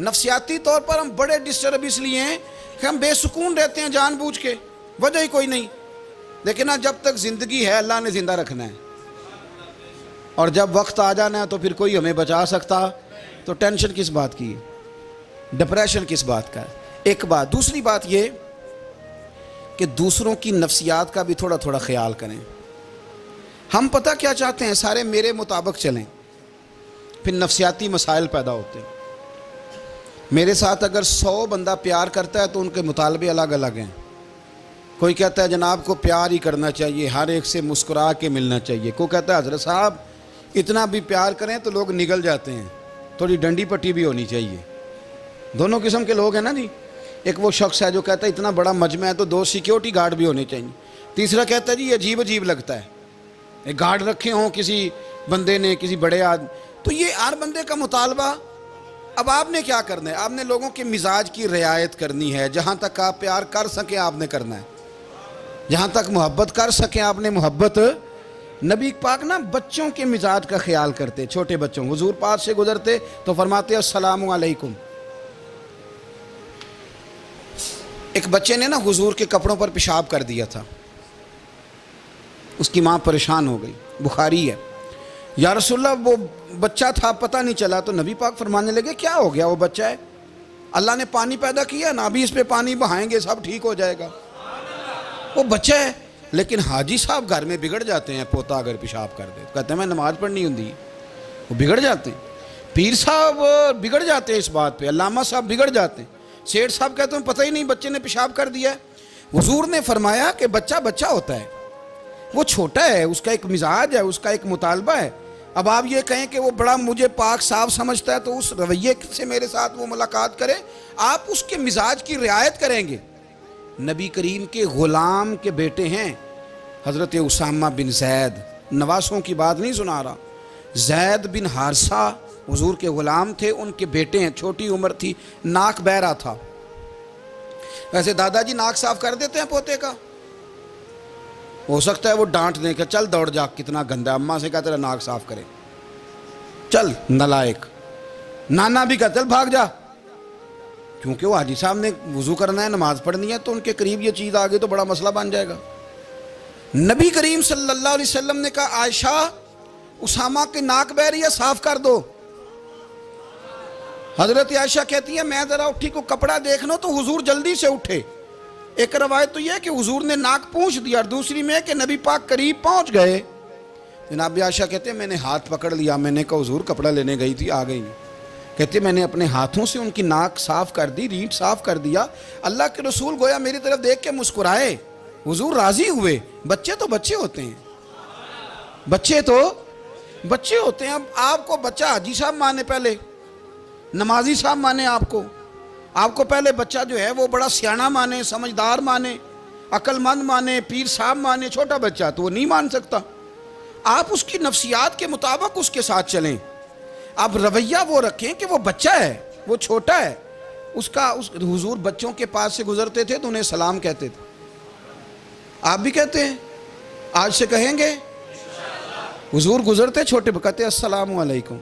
نفسیاتی طور پر ہم بڑے ڈسٹرب اس لیے ہیں کہ ہم بے سکون رہتے ہیں جان بوجھ کے، وجہ ہی کوئی نہیں. لیکن جب تک زندگی ہے اللہ نے زندہ رکھنا ہے، اور جب وقت آ جانا ہے تو پھر کوئی ہمیں بچا سکتا. تو ٹینشن کس بات کی ہے، ڈپریشن کس بات کا ہے. ایک بات. دوسری بات یہ کہ دوسروں کی نفسیات کا بھی تھوڑا تھوڑا خیال کریں. ہم پتہ کیا چاہتے ہیں، سارے میرے مطابق چلیں، پھر نفسیاتی مسائل پیدا ہوتے ہیں. میرے ساتھ اگر 100 بندہ پیار کرتا ہے تو ان کے مطالبے الگ الگ ہیں. کوئی کہتا ہے جناب کو پیار ہی کرنا چاہیے، ہر ایک سے مسکرا کے ملنا چاہیے. کوئی کہتا ہے حضرت صاحب اتنا بھی پیار کریں تو لوگ نگل جاتے ہیں، تھوڑی ڈنڈی پٹی بھی ہونی چاہیے. دونوں قسم کے لوگ ہیں نا جی. ایک وہ شخص ہے جو کہتا ہے اتنا بڑا مجمع ہے تو 2 سیکیورٹی گارڈ بھی ہونے چاہیے. تیسرا کہتا ہے جی یہ عجیب عجیب لگتا ہے، ایک گارڈ رکھے ہوں کسی بندے نے، کسی بڑے آدمی. تو یہ ہر بندے کا مطالبہ. اب آپ نے کیا کرنا ہے، آپ نے لوگوں کے مزاج کی رعایت کرنی ہے. جہاں تک آپ پیار کر سکیں آپ نے کرنا ہے، جہاں تک محبت کر سکیں آپ نے محبت. نبی پاک نا بچوں کے مزاج کا خیال کرتے، چھوٹے بچوں. حضور پاک سے گزرتے تو فرماتے السلام علیکم. ایک بچے نے نا حضور کے کپڑوں پر پیشاب کر دیا تھا، اس کی ماں پریشان ہو گئی. بخاری ہے. یا رسول اللہ وہ بچہ تھا پتہ نہیں چلا. تو نبی پاک فرمانے لگے کیا ہو گیا، وہ بچہ ہے، اللہ نے پانی پیدا کیا نا، ابھی اس پہ پانی بہائیں گے سب ٹھیک ہو جائے گا. وہ بچہ ہے. لیکن حاجی صاحب گھر میں بگڑ جاتے ہیں، پوتا اگر پیشاب کر دے کہتے ہیں میں نماز پڑھنی ہوں، وہ بگڑ جاتے ہیں. پیر صاحب بگڑ جاتے ہیں اس بات پہ، علامہ صاحب بگڑ جاتے ہیں. سیٹھ صاحب کہتے ہیں پتہ ہی نہیں بچے نے پیشاب کر دیا ہے. حضور نے فرمایا کہ بچہ بچہ ہوتا ہے، وہ چھوٹا ہے، اس کا ایک مزاج ہے، اس کا ایک مطالبہ ہے. اب آپ یہ کہیں کہ وہ بڑا مجھے پاک صاف سمجھتا ہے تو اس رویے سے میرے ساتھ وہ ملاقات کرے. آپ اس کے مزاج کی رعایت کریں گے. نبی کریم کے غلام کے بیٹے ہیں حضرت اسامہ بن زید، نواسوں کی بات نہیں سنا رہا. زید بن حارثہ حضور کے غلام تھے، ان کے بیٹے ہیں. چھوٹی عمر تھی، ناک بہ رہا تھا. ویسے دادا جی ناک صاف کر دیتے ہیں پوتے کا، ہو سکتا ہے وہ ڈانٹ دیں کہ چل دوڑ جا کتنا گندا. اماں سے کہا تیرا ناک صاف کرے، چل نالائق. نانا بھی کہا چل بھاگ جا، کیونکہ وہ حاجی صاحب نے وضو کرنا ہے، نماز پڑھنی ہے، تو ان کے قریب یہ چیز آگے تو بڑا مسئلہ بن جائے گا. نبی کریم صلی اللہ علیہ وسلم نے کہا عائشہ اسامہ کے ناک بہ رہی ہے صاف کر دو. حضرت عائشہ کہتی ہے میں ذرا اٹھی کو کپڑا دیکھنا تو حضور جلدی سے اٹھے. ایک روایت تو یہ ہے کہ حضور نے ناک پونچھ دیا، اور دوسری میں کہ نبی پاک قریب پہنچ گئے. جناب عائشہ کہتے ہیں میں نے ہاتھ پکڑ لیا، میں نے کہا حضور کپڑا لینے گئی تھی آ گئی. کہتے ہیں میں نے اپنے ہاتھوں سے ان کی ناک صاف کر دی، ریٹ صاف کر دیا. اللہ کے رسول گویا میری طرف دیکھ کے مسکرائے، حضور راضی ہوئے. بچے تو بچے ہوتے ہیں، بچے تو بچے ہوتے ہیں. اب آپ کو بچہ حاجی صاحب مانے، پہلے نمازی صاحب مانے، آپ کو پہلے بچہ جو ہے وہ بڑا سیاںہ مانے، سمجھدار مانے، عقل مند مانے، پیر صاحب مانے. چھوٹا بچہ تو وہ نہیں مان سکتا. آپ اس کی نفسیات کے مطابق اس کے ساتھ چلیں. آپ رویہ وہ رکھیں کہ وہ بچہ ہے، وہ چھوٹا ہے. حضور بچوں کے پاس سے گزرتے تھے تو انہیں سلام کہتے تھے. آپ بھی کہتے ہیں، آج سے کہیں گے. حضور گزرتے چھوٹے کہتے السلام علیکم.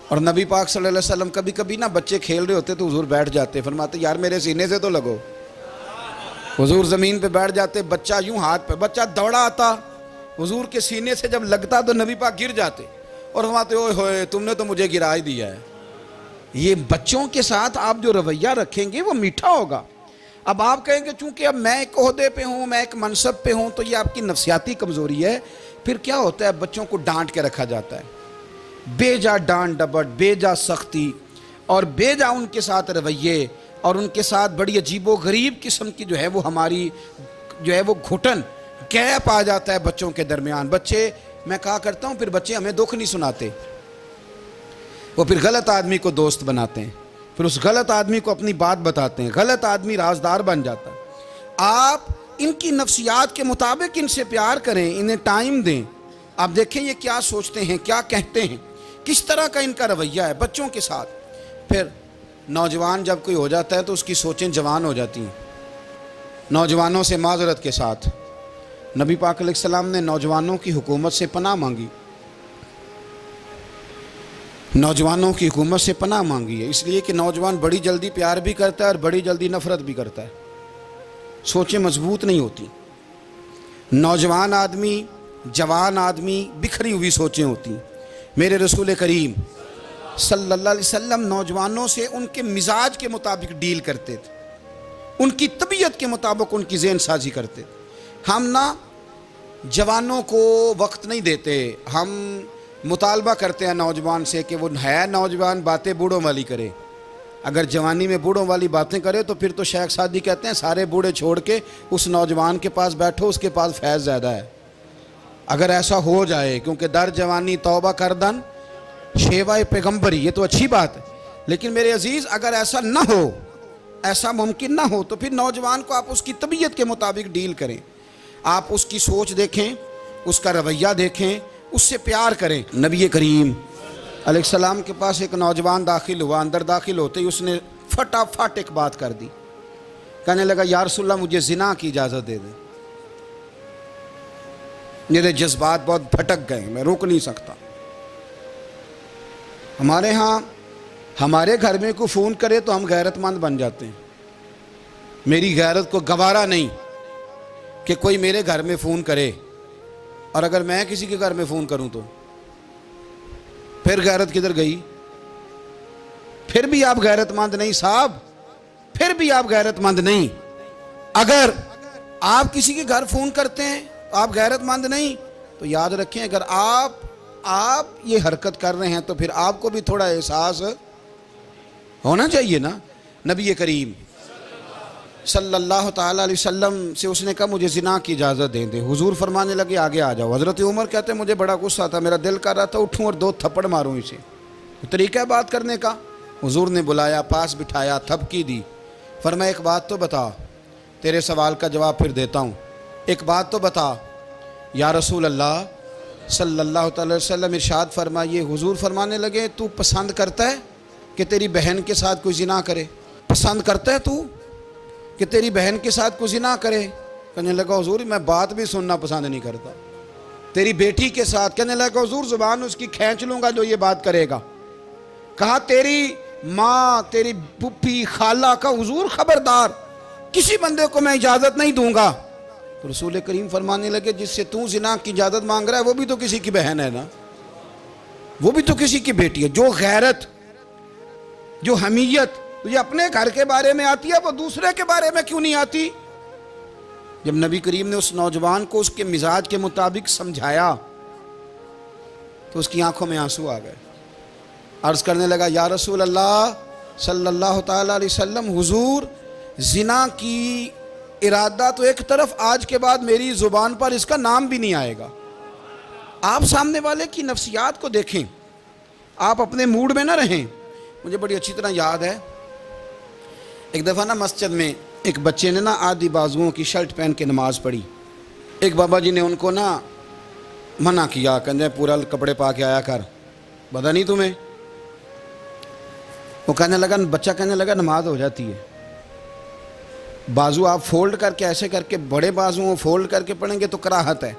اور نبی پاک صلی اللہ علیہ وسلم کبھی کبھی نا بچے کھیل رہے ہوتے تو حضور بیٹھ جاتے، فرماتے یار میرے سینے سے تو لگو. حضور زمین پہ بیٹھ جاتے، بچہ یوں ہاتھ پہ، بچہ دوڑا آتا، حضور کے سینے سے جب لگتا تو نبی پاک گر جاتے اور فرماتے اوئے ہوئے تم نے تو مجھے گرا ہی دیا ہے. یہ بچوں کے ساتھ آپ جو رویہ رکھیں گے وہ میٹھا ہوگا. اب آپ کہیں گے چونکہ اب میں ایک عہدے پہ ہوں، میں ایک منصب پہ ہوں، تو یہ آپ کی نفسیاتی کمزوری ہے. پھر کیا ہوتا ہے، بچوں کو ڈانٹ کے رکھا جاتا ہے، بے جا ڈانٹ ڈپٹ، بے جا سختی، اور بے جا ان کے ساتھ رویے، اور ان کے ساتھ بڑی عجیب و غریب قسم کی جو ہے وہ ہماری جو ہے وہ گھٹن گیپ آ جاتا ہے بچوں کے درمیان. بچے، میں کہا کرتا ہوں، پھر بچے ہمیں دکھ نہیں سناتے، وہ پھر غلط آدمی کو دوست بناتے ہیں، پھر اس غلط آدمی کو اپنی بات بتاتے ہیں، غلط آدمی رازدار بن جاتا ہے. آپ ان کی نفسیات کے مطابق ان سے پیار کریں، انہیں ٹائم دیں. آپ دیکھیں یہ کیا سوچتے ہیں، کیا کہتے ہیں، کس طرح کا ان کا رویہ ہے بچوں کے ساتھ. پھر نوجوان جب کوئی ہو جاتا ہے تو اس کی سوچیں جوان ہو جاتی ہیں. نوجوانوں سے معذرت کے ساتھ نبی پاک علیہ السلام نے نوجوانوں کی حکومت سے پناہ مانگی. نوجوانوں کی حکومت سے پناہ مانگی ہے، اس لیے کہ نوجوان بڑی جلدی پیار بھی کرتا ہے اور بڑی جلدی نفرت بھی کرتا ہے، سوچیں مضبوط نہیں ہوتی۔ نوجوان آدمی، جوان آدمی، بکھری ہوئی سوچیں ہوتی۔ میرے رسول کریم صلی اللہ علیہ وسلم نوجوانوں سے ان کے مزاج کے مطابق ڈیل کرتے تھے، ان کی طبیعت کے مطابق ان کی ذہن سازی کرتے تھے۔ ہم نہ جوانوں کو وقت نہیں دیتے، ہم مطالبہ کرتے ہیں نوجوان سے کہ وہ ہے نوجوان باتیں بوڑھوں والی کرے۔ اگر جوانی میں بوڑھوں والی باتیں کرے تو پھر تو شیخ سعدی کہتے ہیں سارے بوڑھے چھوڑ کے اس نوجوان کے پاس بیٹھو، اس کے پاس فیض زیادہ ہے۔ اگر ایسا ہو جائے، کیونکہ در جوانی توبہ کردن شیوائے پیغمبری، یہ تو اچھی بات ہے، لیکن میرے عزیز اگر ایسا نہ ہو، ایسا ممکن نہ ہو، تو پھر نوجوان کو آپ اس کی طبیعت کے مطابق ڈیل کریں، آپ اس کی سوچ دیکھیں، اس کا رویہ دیکھیں، اس سے پیار کریں۔ نبی کریم علیہ السلام کے پاس ایک نوجوان داخل ہوا، اندر داخل ہوتے ہی اس نے فٹافٹ ایک بات کر دی، کہنے لگا یا رسول اللہ مجھے زنا کی اجازت دے دیں۔ میرے جذبات بہت بھٹک گئے، میں روک نہیں سکتا۔ ہمارے ہاں ہمارے گھر میں کوئی فون کرے تو ہم غیرت مند بن جاتے ہیں، میری غیرت کو گوارا نہیں کہ کوئی میرے گھر میں فون کرے، اور اگر میں کسی کے گھر میں فون کروں تو پھر غیرت کدھر گئی؟ پھر بھی آپ غیرت مند نہیں صاحب، پھر بھی آپ غیرت مند نہیں۔ اگر آپ کسی کے گھر فون کرتے ہیں تو آپ غیرت مند نہیں، تو یاد رکھیں اگر آپ یہ حرکت کر رہے ہیں تو پھر آپ کو بھی تھوڑا احساس ہونا چاہیے نا۔ نبی کریم صلی اللہ تعالیٰ علیہ وسلم سے اس نے کہا مجھے زنا کی اجازت دیں دے۔ حضور فرمانے لگے آگے آ جاؤ۔ حضرت عمر کہتے ہیں مجھے بڑا غصہ تھا، میرا دل کر رہا تھا اٹھوں اور 2 تھپڑ ماروں اسے، طریقہ ہے بات کرنے کا۔ حضور نے بلایا، پاس بٹھایا، تھپکی دی، فرمایا ایک بات تو بتا، تیرے سوال کا جواب پھر دیتا ہوں، ایک بات تو بتا۔ یا رسول اللہ صلی اللہ تعالی وسلم ارشاد فرمائیے۔ حضور فرمانے لگے تو پسند کرتا ہے کہ تیری بہن کے ساتھ کوئی زنا کرے؟ پسند کرتا ہے تو کہ تیری بہن کے ساتھ کوئی زنا کرے؟ کہنے لگا حضور میں بات بھی سننا پسند نہیں کرتا۔ تیری بیٹی کے ساتھ؟ کہنے لگا حضور زبان اس کی کھینچ لوں گا جو یہ بات کرے گا۔ کہا تیری ماں، تیری پھوپھی، خالہ کا؟ حضور خبردار کسی بندے کو میں اجازت نہیں دوں گا۔ تو رسول کریم فرمانے لگے جس سے تو زنا کی اجازت مانگ رہا ہے وہ بھی تو کسی کی بہن ہے نا، وہ بھی تو کسی کی بیٹی ہے۔ جو غیرت، جو حمیت تجھے اپنے گھر کے بارے میں آتی ہے وہ دوسرے کے بارے میں کیوں نہیں آتی؟ جب نبی کریم نے اس نوجوان کو اس کے مزاج کے مطابق سمجھایا تو اس کی آنکھوں میں آنسو آ گئے۔ عرض کرنے لگا یا رسول اللہ صلی اللہ تعالیٰ علیہ وسلم حضور زنا کی ارادہ تو ایک طرف، آج کے بعد میری زبان پر اس کا نام بھی نہیں آئے گا۔ آپ سامنے والے کی نفسیات کو دیکھیں، آپ اپنے موڈ میں نہ رہیں۔ مجھے بڑی اچھی طرح یاد ہے ایک دفعہ نا مسجد میں ایک بچے نے نا آدھی بازوؤں کی شرٹ پہن کے نماز پڑھی۔ ایک بابا جی نے ان کو نا منع کیا، کہنے پورا کپڑے پا کے آیا کر، پتہ نہیں تمہیں؟ وہ کہنے لگا، بچہ کہنے لگا نماز ہو جاتی ہے، بازو آپ فولڈ کر کے ایسے کر کے، بڑے بازوؤں فولڈ کر کے پڑھیں گے تو کراہت ہے،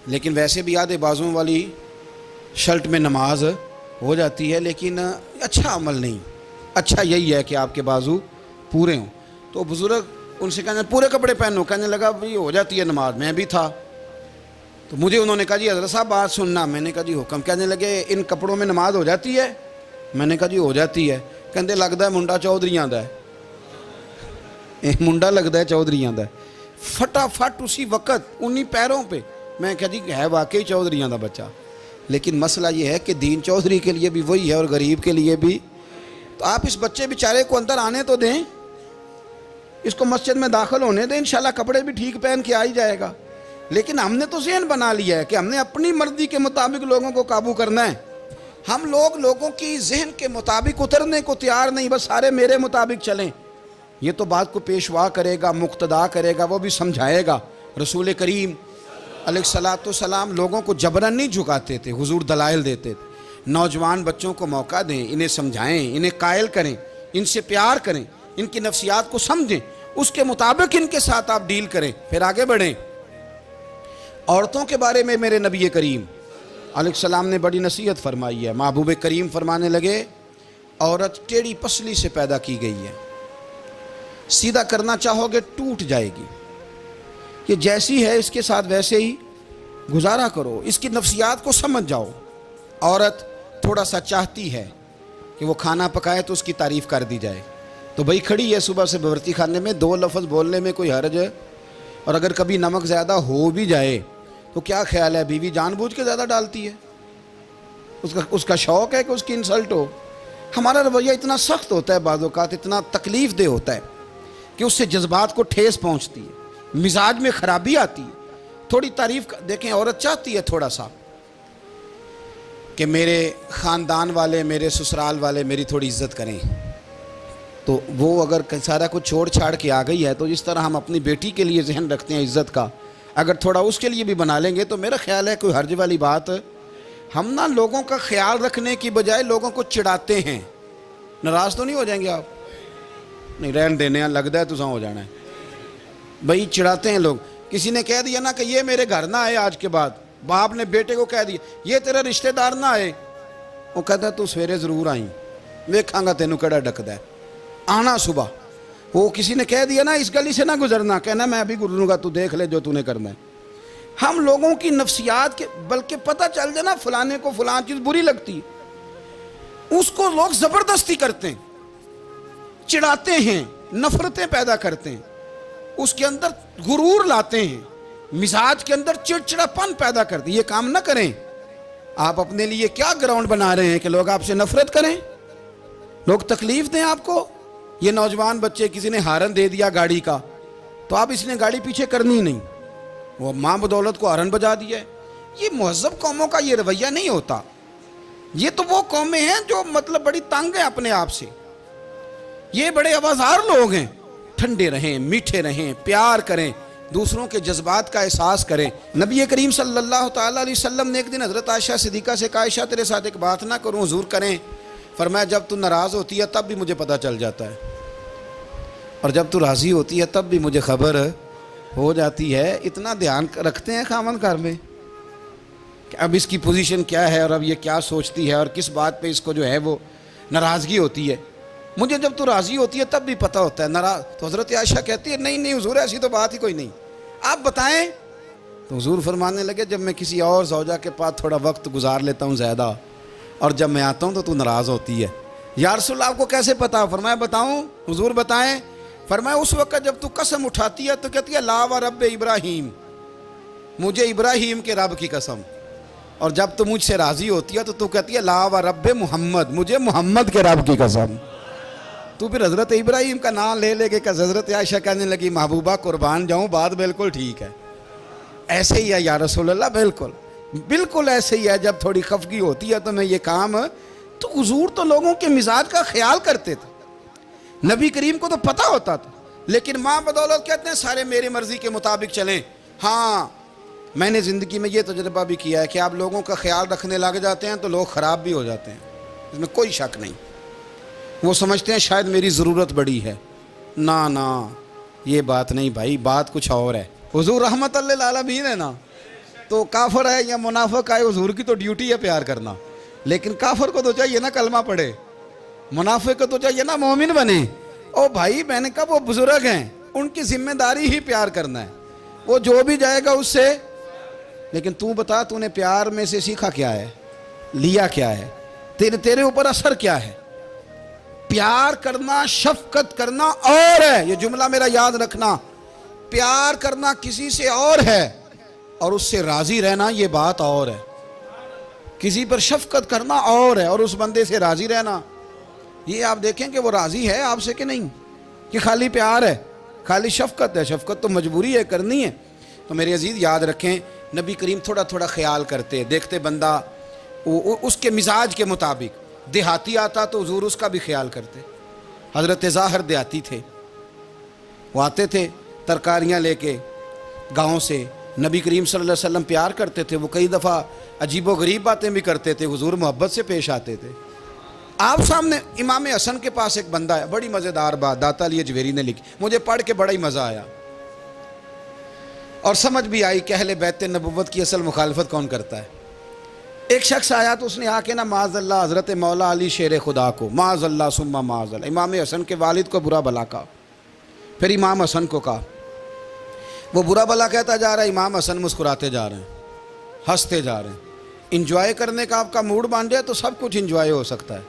لیکن ویسے بھی آدھے بازوؤں والی شرٹ میں نماز ہو جاتی ہے، لیکن اچھا عمل نہیں، اچھا یہی ہے کہ آپ کے بازو پورے ہوں۔ تو بزرگ ان سے کہنے پورے کپڑے پہنو، کہنے لگا بھئی ہو جاتی ہے نماز، میں بھی تھا۔ تو مجھے انہوں نے کہا جی حضرت صاحب بات سننا، میں نے کہا جی حکم۔ کہنے لگے ان کپڑوں میں نماز ہو جاتی ہے؟ میں نے کہا جی ہو جاتی ہے۔ کہندے لگتا ہے منڈا چودھریاں دا ہے، منڈا لگتا ہے چودھریاں دا ہے۔ فٹافٹ اسی وقت انہی پیروں پہ میں کہا جی ہے واقعی چودھریاں دا بچہ، لیکن مسئلہ یہ ہے کہ دین چودھری کے لیے بھی وہی ہے اور غریب کے لیے بھی۔ تو آپ اس بچے بیچارے کو اندر آنے تو دیں، اس کو مسجد میں داخل ہونے دیں، انشاءاللہ کپڑے بھی ٹھیک پہن کے آ ہی جائے گا۔ لیکن ہم نے تو ذہن بنا لیا ہے کہ ہم نے اپنی مرضی کے مطابق لوگوں کو قابو کرنا ہے۔ ہم لوگوں کی ذہن کے مطابق اترنے کو تیار نہیں، بس سارے میرے مطابق چلیں۔ یہ تو بات کو پیشوا کرے گا، مقتدا کرے گا، وہ بھی سمجھائے گا۔ رسول کریم علیہ الصلاۃ والسلام لوگوں کو جبراً نہیں جھکاتے تھے، حضور دلائل دیتے تھے۔ نوجوان بچوں کو موقع دیں، انہیں سمجھائیں، انہیں قائل کریں، ان سے پیار کریں، ان کی نفسیات کو سمجھیں، اس کے مطابق ان کے ساتھ آپ ڈیل کریں، پھر آگے بڑھیں۔ عورتوں کے بارے میں میرے نبی کریم علیہ السلام نے بڑی نصیحت فرمائی ہے. محبوب کریم فرمانے لگے عورت ٹیڑھی پسلی سے پیدا کی گئی ہے, سیدھا کرنا چاہو گے ٹوٹ جائے گی, یہ جیسی ہے اس کے ساتھ ویسے ہی گزارا کرو, اس کی نفسیات کو سمجھ جاؤ. عورت تھوڑا سا چاہتی ہے کہ وہ کھانا پکائے تو اس کی تعریف کر دی جائے, تو بھئی کھڑی ہے صبح سے باورچی خانے میں, 2 لفظ بولنے میں کوئی حرج ہے؟ اور اگر کبھی نمک زیادہ ہو بھی جائے تو کیا خیال ہے, بیوی جان بوجھ کے زیادہ ڈالتی ہے؟ اس کا شوق ہے کہ اس کی انسلٹ ہو. ہمارا رویہ اتنا سخت ہوتا ہے, بعض اوقات اتنا تکلیف دہ ہوتا ہے کہ اس سے جذبات کو ٹھیس پہنچتی ہے, مزاج میں خرابی آتی ہے. تھوڑی تعریف دیکھیں, عورت چاہتی ہے تھوڑا سا کہ میرے خاندان والے, میرے سسرال والے میری تھوڑی عزت کریں, تو وہ اگر سارا کچھ چھوڑ چھاڑ کے آ گئی ہے تو جس طرح ہم اپنی بیٹی کے لیے ذہن رکھتے ہیں عزت کا, اگر تھوڑا اس کے لیے بھی بنا لیں گے تو میرا خیال ہے کوئی حرج والی بات. ہم نا لوگوں کا خیال رکھنے کی بجائے لوگوں کو چڑھاتے ہیں. ناراض تو نہیں ہو جائیں گے آپ؟ نہیں, رہن دینے ہیں, لگتا ہے تو ہو جانا ہے بھائی. چڑھاتے ہیں لوگ. کسی نے کہہ دیا نا کہ یہ میرے گھر نہ آئے آج کے بعد, باپ نے بیٹے کو کہہ دیا یہ تیرا رشتہ دار نہ آئے, وہ کہتا ہے تو سویرے ضرور آئیں, ویکھاں گا تینوں کیڑا ڈکدا ہے, آنا صبح. وہ کسی نے کہہ دیا نا اس گلی سے نہ گزرنا, کہنا میں ابھی گزروں گا, تو دیکھ لے جو تو نے کرنا ہے. ہم لوگوں کی نفسیات کے, بلکہ پتہ چل جائے نا فلانے کو فلان چیز بری لگتی ہے, اس کو لوگ زبردستی کرتے ہیں, چڑھاتے ہیں, نفرتیں پیدا کرتے ہیں, اس کے اندر غرور لاتے ہیں, مزاج کے اندر چڑچڑاپن پیدا کرتے ہیں. یہ کام نہ کریں. آپ اپنے لیے کیا گراؤنڈ بنا رہے ہیں کہ لوگ آپ سے نفرت کریں, لوگ تکلیف دیں آپ کو. یہ نوجوان بچے, کسی نے ہارن دے دیا گاڑی کا, تو آپ اس نے گاڑی پیچھے کرنی ہی نہیں, وہ ماں بدولت کو ہارن بجا دیا ہے. یہ مہذب قوموں کا یہ رویہ نہیں ہوتا. یہ تو وہ قومیں ہیں جو مطلب بڑی تنگ ہیں اپنے آپ سے. یہ بڑے آوازار لوگ ہیں. ٹھنڈے رہیں, میٹھے رہیں, پیار کریں, دوسروں کے جذبات کا احساس کریں. نبی کریم صلی اللہ تعالیٰ علیہ وسلم نے ایک دن حضرت عائشہ صدیقہ سے کہا, عائشہ تیرے ساتھ ایک بات نہ کروں, حضور کریں. فرمایا جب تو ناراض ہوتی ہے تب بھی مجھے پتہ چل جاتا ہے, اور جب تو راضی ہوتی ہے تب بھی مجھے خبر ہو جاتی ہے. اتنا دھیان رکھتے ہیں خاوند گھر میں کہ اب اس کی پوزیشن کیا ہے, اور اب یہ کیا سوچتی ہے, اور کس بات پہ اس کو جو ہے وہ ناراضگی ہوتی ہے. مجھے جب تو راضی ہوتی ہے تب بھی پتہ ہوتا ہے ناراض. تو حضرت عائشہ کہتی ہے نہیں نہیں حضور, ایسی تو بات ہی کوئی نہیں, آپ بتائیں. تو حضور فرمانے لگے جب میں کسی اور زوجہ کے پاس تھوڑا وقت گزار لیتا ہوں زیادہ, اور جب میں آتا ہوں تو ناراض ہوتی ہے. یا رسول اللہ آپ کو کیسے پتا؟ فرمایا بتاؤں حضور بتائیں. فرمایا اس وقت جب تو قسم اٹھاتی ہے تو کہتی ہے لا و رب ابراہیم, مجھے ابراہیم کے رب کی قسم. اور جب تو مجھ سے راضی ہوتی ہے تو کہتی ہے لا و رب محمد, مجھے محمد کے رب کی قسم. تو پھر حضرت ابراہیم کا نام لے لے کے حضرت عائشہ کہنے لگی محبوبہ قربان جاؤں, بات بالکل ٹھیک ہے, ایسے ہی ہے یا رسول اللہ, بالکل بالکل ایسے ہی ہے. جب تھوڑی خفگی ہوتی ہے تو میں یہ کام, تو حضور تو لوگوں کے مزاج کا خیال کرتے تھے. نبی کریم کو تو پتہ ہوتا تھا, لیکن ماں بدولت کہتے ہیں سارے میری مرضی کے مطابق چلیں. ہاں میں نے زندگی میں یہ تجربہ بھی کیا ہے کہ آپ لوگوں کا خیال رکھنے لگ جاتے ہیں تو لوگ خراب بھی ہو جاتے ہیں, اس میں کوئی شک نہیں. وہ سمجھتے ہیں شاید میری ضرورت بڑی ہے. نہ یہ بات نہیں بھائی, بات کچھ اور ہے. حضور رحمت للعالمین ہے نا, تو کافر ہے یا منافق ہے, حضور کی تو ڈیوٹی ہے پیار کرنا. لیکن کافر کو تو چاہیے نا کلمہ پڑھے, منافق کو تو چاہیے نا مومن بنے. او بھائی میں نے کہا وہ بزرگ ہیں, ان کی ذمہ داری ہی پیار کرنا ہے, وہ جو بھی جائے گا اس سے. لیکن تو بتا تو نے پیار میں سے سیکھا کیا ہے, لیا کیا ہے, تیرے اوپر اثر کیا ہے. پیار کرنا, شفقت کرنا اور ہے, یہ جملہ میرا یاد رکھنا. پیار کرنا کسی سے اور ہے, اور اس سے راضی رہنا یہ بات اور ہے. کسی پر شفقت کرنا اور ہے, اور اس بندے سے راضی رہنا, یہ آپ دیکھیں کہ وہ راضی ہے آپ سے کہ نہیں, کہ خالی پیار ہے, خالی شفقت ہے. شفقت تو مجبوری ہے, کرنی ہے. تو میرے عزیز یاد رکھیں, نبی کریم تھوڑا تھوڑا خیال کرتے, دیکھتے بندہ اس کے مزاج کے مطابق. دیہاتی آتا تو حضور اس کا بھی خیال کرتے. حضرت ظاہر دیہاتی تھے, وہ آتے تھے ترکاریاں لے کے گاؤں سے, نبی کریم صلی اللہ علیہ وسلم پیار کرتے تھے. وہ کئی دفعہ عجیب و غریب باتیں بھی کرتے تھے, حضور محبت سے پیش آتے تھے. آپ سامنے امام حسن کے پاس ایک بندہ ہے, بڑی مزیدار بات داتا علی اجویری نے لکھی, مجھے پڑھ کے بڑا ہی مزہ آیا اور سمجھ بھی آئی کہ اہل بیت نبوت کی اصل مخالفت کون کرتا ہے. ایک شخص آیا تو اس نے آ کے نا معاذ اللہ حضرت مولا علی شیر خدا کو معاذ اللہ ثم معاذ اللہ امام حسن کے والد کو برا بھلا کہا. پھر امام حسن کو کہا. وہ برا بھلا کہتا جا رہا ہے, امام حسن مسکراتے جا رہے ہیں, ہنستے جا رہے ہیں. انجوائے کرنے کا آپ کا موڈ بن جائے تو سب کچھ انجوائے ہو سکتا ہے,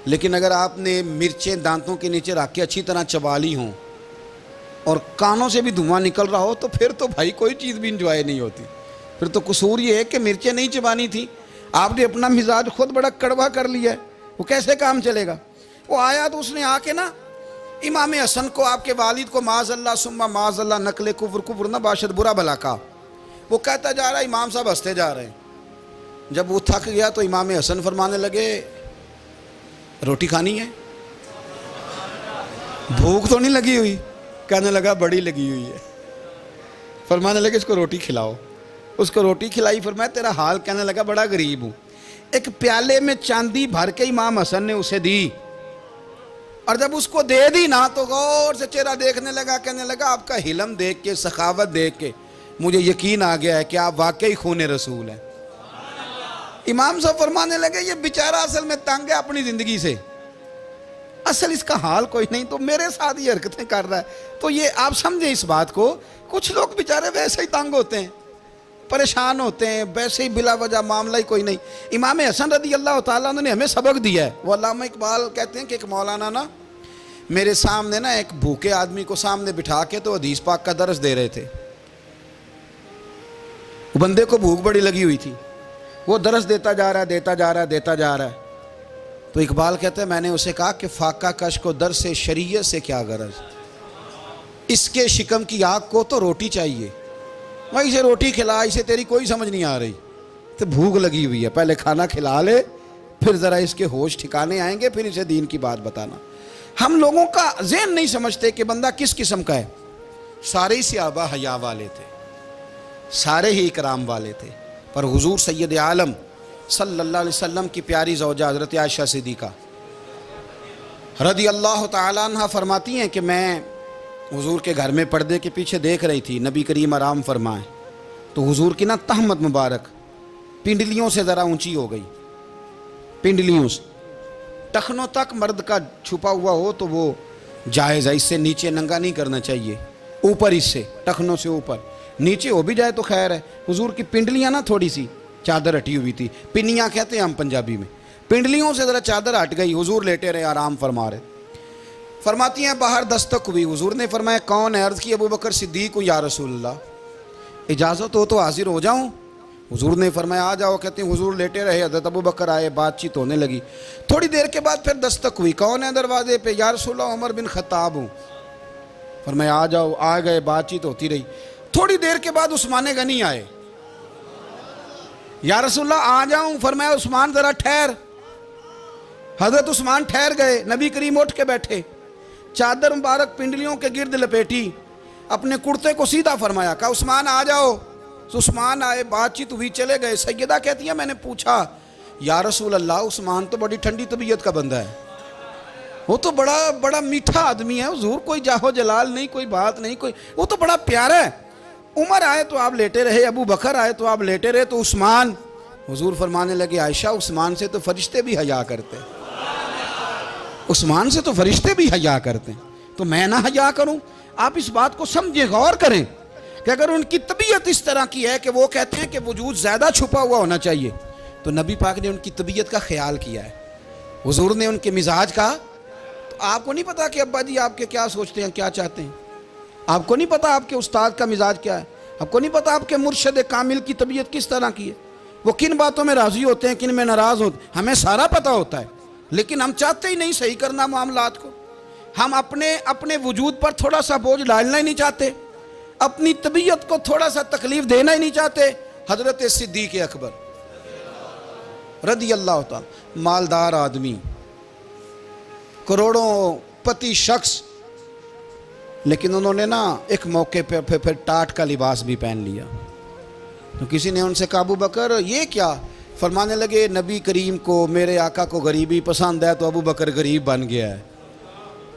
لیکن اگر آپ نے مرچیں دانتوں کے نیچے رکھ کے اچھی طرح چبا لی ہوں اور کانوں سے بھی دھواں نکل رہا ہو تو پھر تو بھائی کوئی چیز بھی انجوائے نہیں ہوتی. پھر تو قصور یہ ہے کہ مرچیں نہیں چبانی تھی, آپ نے اپنا مزاج خود بڑا کڑوا کر لیا ہے, وہ کیسے کام چلے گا. وہ آیا تو اس نے آ کے نا امام حسن کو, آپ کے والد کو معاذ اللہ ثم معاذ اللہ نقل کفر نہ باشد برا بھلا کہا. وہ کہتا جا رہا ہے, امام صاحب ہنستے جا رہے ہیں. جب وہ تھک گیا تو امام حسن فرمانے لگے روٹی کھانی ہے, بھوک تو نہیں لگی ہوئی. کہنے لگا بڑی لگی ہوئی ہے. فرمانے لگے اس کو روٹی کھلاؤ. اس کو روٹی کھلائی. فرمایا تیرا حال؟ کہنے لگا بڑا غریب ہوں. ایک پیالے میں چاندی بھر کے امام حسن نے اسے دی, اور جب اس کو دے دی نا تو غور سے چہرہ دیکھنے لگا. کہنے لگا آپ کا حلم دیکھ کے, سخاوت دیکھ کے مجھے یقین آ گیا ہے کہ آپ واقعی خون رسول ہیں. امام صاحب فرمانے لگے یہ بیچارہ اصل میں تنگ ہے اپنی زندگی سے, اصل اس کا حال کوئی نہیں, تو میرے ساتھ یہ حرکتیں کر رہا ہے. تو یہ آپ سمجھیں اس بات کو, کچھ لوگ بیچارے ویسے ہی تنگ ہوتے ہیں, پریشان ہوتے ہیں, ویسے ہی بلا وجہ معاملہ ہی کوئی نہیں. امام حسن رضی اللہ تعالیٰ عنہ نے ہمیں سبق دیا ہے. وہ علامہ اقبال کہتے ہیں کہ ایک مولانا نا میرے سامنے نا ایک بھوکے آدمی کو سامنے بٹھا کے تو حدیث پاک کا درس دے رہے تھے. بندے کو بھوک بڑی لگی ہوئی تھی, وہ درس دیتا جا رہا ہے. تو اقبال کہتے ہیں میں نے اسے کہا کہ فاقہ کش کو درس شریعت سے کیا غرض, اس کے شکم کی آگ کو تو روٹی چاہیے. بھائی اسے روٹی کھلا, اسے تیری کوئی سمجھ نہیں آ رہی, تو بھوک لگی ہوئی ہے, پہلے کھانا کھلا لے, پھر ذرا اس کے ہوش ٹھکانے آئیں گے, پھر اسے دین کی بات بتانا. ہم لوگوں کا ذہن نہیں سمجھتے کہ بندہ کس قسم کا ہے. سارے ہی صحابہ حیا والے تھے, سارے ہی اکرام والے تھے, پر حضور سید عالم صلی اللہ علیہ وسلم کی پیاری زوجہ حضرت عائشہ صدیقہ رضی اللہ تعالیٰ عنہ فرماتی ہیں کہ میں حضور کے گھر میں پردے کے پیچھے دیکھ رہی تھی, نبی کریم آرام فرمائیں, تو حضور کی نا تہمت مبارک پنڈلیوں سے ذرا اونچی ہو گئی, پنڈلیوں سے ٹخنوں تک مرد کا چھپا ہوا ہو تو وہ جائز ہے, اس سے نیچے ننگا نہیں کرنا چاہیے, اوپر اس سے ٹخنوں سے اوپر, نیچے ہو بھی جائے تو خیر ہے. حضور کی پنڈلیاں نا تھوڑی سی چادر ہٹی ہوئی تھی, پنیاں کہتے ہیں ہم پنجابی میں, پنڈلیوں سے ذرا چادر ہٹ گئی, حضور لیٹے رہے آرام فرما رہے. فرماتی ہیں باہر دستک ہوئی, حضور نے فرمایا کون ہے؟ عرض کی ابو بکر صدیق ہوں یا رسول اللہ, اجازت ہو تو حاضر ہو جاؤں؟ حضور نے فرمایا آ جاؤ. کہتے ہیں حضور لیٹے رہے, حضرت ابو بکر آئے, بات چیت ہونے لگی. تھوڑی دیر کے بعد پھر دستک ہوئی, کون ہے دروازے پہ؟ یا رسول اللہ عمر بن خطاب ہوں. فرمایا آ جاؤ. آ گئے, بات چیت ہوتی رہی. تھوڑی دیر کے بعد عثمان غنی آئے, یا رسول اللہ آ جاؤں؟ فرمایا عثمان ذرا ٹھہر. حضرت عثمان ٹھہر گئے, نبی کریم اٹھ کے بیٹھے, چادر مبارک پنڈلیوں کے گرد لپیٹی, اپنے کرتے کو سیدھا فرمایا, کہا عثمان آ جاؤ. تو عثمان آئے, بات چیت ہوئی, چلے گئے. سیدہ کہتی ہے میں نے پوچھا یا رسول اللہ عثمان تو بڑی ٹھنڈی طبیعت کا بندہ ہے, وہ تو بڑا میٹھا آدمی ہے حضور, کوئی جاہو جلال نہیں, کوئی بات نہیں, کوئی, وہ تو بڑا پیارا ہے. عمر آئے تو آپ لیٹے رہے, ابو بکر آئے تو آپ لیٹے رہے, تو عثمان؟ حضور فرمانے لگے عائشہ عثمان سے تو فرشتے بھی حیا کرتے, عثمان سے تو فرشتے بھی حیا کرتے ہیں, تو میں نہ حیا کروں؟ آپ اس بات کو سمجھیں, غور کریں کہ اگر ان کی طبیعت اس طرح کی ہے کہ وہ کہتے ہیں کہ وجود زیادہ چھپا ہوا ہونا چاہیے, تو نبی پاک نے ان کی طبیعت کا خیال کیا ہے, حضور نے ان کے مزاج کا. تو آپ کو نہیں پتا کہ ابا جی آپ کے کیا سوچتے ہیں, کیا چاہتے ہیں؟ آپ کو نہیں پتا آپ کے استاد کا مزاج کیا ہے؟ آپ کو نہیں پتا آپ کے مرشد کامل کی طبیعت کس طرح کی ہے, وہ کن باتوں میں راضی ہوتے ہیں, کن میں ناراض ہوتے ہیں؟ ہمیں سارا پتا ہوتا ہے, لیکن ہم چاہتے ہی نہیں صحیح کرنا معاملات کو. ہم اپنے وجود پر تھوڑا سا بوجھ ڈالنا ہی نہیں چاہتے, اپنی طبیعت کو تھوڑا سا تکلیف دینا ہی نہیں چاہتے. حضرت صدیق اکبر رضی اللہ تعالی, مالدار آدمی, کروڑوں پتی شخص, لیکن انہوں نے نا ایک موقع پہ پھر ٹاٹ کا لباس بھی پہن لیا. تو کسی نے ان سے کہا ابو بکر یہ کیا؟ فرمانے لگے نبی کریم کو, میرے آقا کو غریبی پسند ہے, تو ابو بکر غریب بن گیا ہے.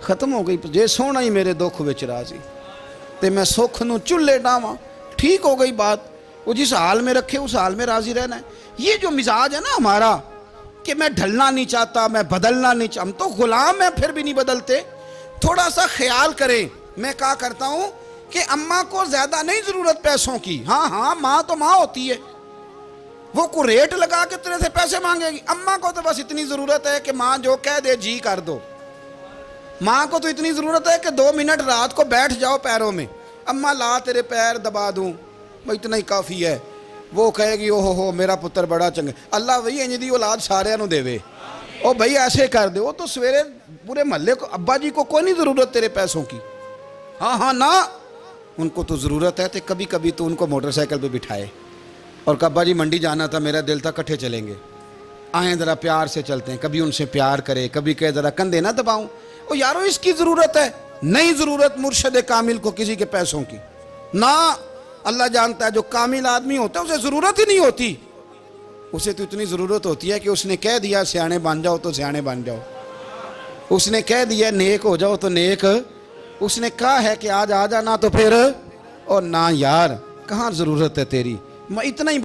ختم ہو گئی, جے سونا ہی میرے دکھ وچ راضی, تے میں سکھ نو چلے ڈاواں. ٹھیک ہو گئی بات, وہ جس حال میں رکھے اس حال میں راضی رہنا ہے. یہ جو مزاج ہے نا ہمارا کہ میں ڈھلنا نہیں چاہتا، میں بدلنا نہیں چاہتا، ہم تو غلام ہیں پھر بھی نہیں بدلتے. تھوڑا سا خیال کریں. میں کہا کرتا ہوں کہ اماں کو زیادہ نہیں ضرورت پیسوں کی. ہاں ماں تو ماں ہوتی ہے، وہ کو ریٹ لگا کے تیرے سے پیسے مانگے گی. اماں کو تو بس اتنی ضرورت ہے کہ ماں جو کہہ دے جی کر دو. ماں کو تو اتنی ضرورت ہے کہ 2 منٹ رات کو بیٹھ جاؤ پیروں میں، اماں لا تیرے پیر دبا دوں، اتنا ہی کافی ہے. وہ کہے گی اوہ ہو میرا پتر بڑا چنگا. اللہ وہی انج دی اولاد سارے نو دے وے. او بھائی ایسے کر دے. وہ تو سویرے پورے محلے کو ابا جی کو کوئی نہیں ضرورت تیرے پیسوں کی. ہاں نا، ان کو تو ضرورت ہے. تو کبھی کبھی تو ان کو موٹر سائیکل پہ بٹھائے اور ابا جی منڈی جانا تھا، میرا دل تھا کٹھے چلیں گے، آئیں ذرا پیار سے چلتے ہیں. کبھی ان سے پیار کرے، کبھی کہے ذرا کندھے نہ دباؤں. او یارو اس کی ضرورت ہے. نہیں ضرورت مرشد کامل کو کسی کے پیسوں کی. نہ، اللہ جانتا ہے جو کامل آدمی ہوتا ہے اسے ضرورت ہی نہیں ہوتی. اسے تو اتنی ضرورت ہوتی ہے کہ اس نے کہہ دیا سیانے بن جاؤ تو سیانے بن جاؤ. اس نے کہہ دیا نیک ہو جاؤ تو نیک. اس نے کہا ہے کہ آج آ جانا تو پھر. اور نہ یار، کہاں ضرورت ہے تیری. میں اتنا ہی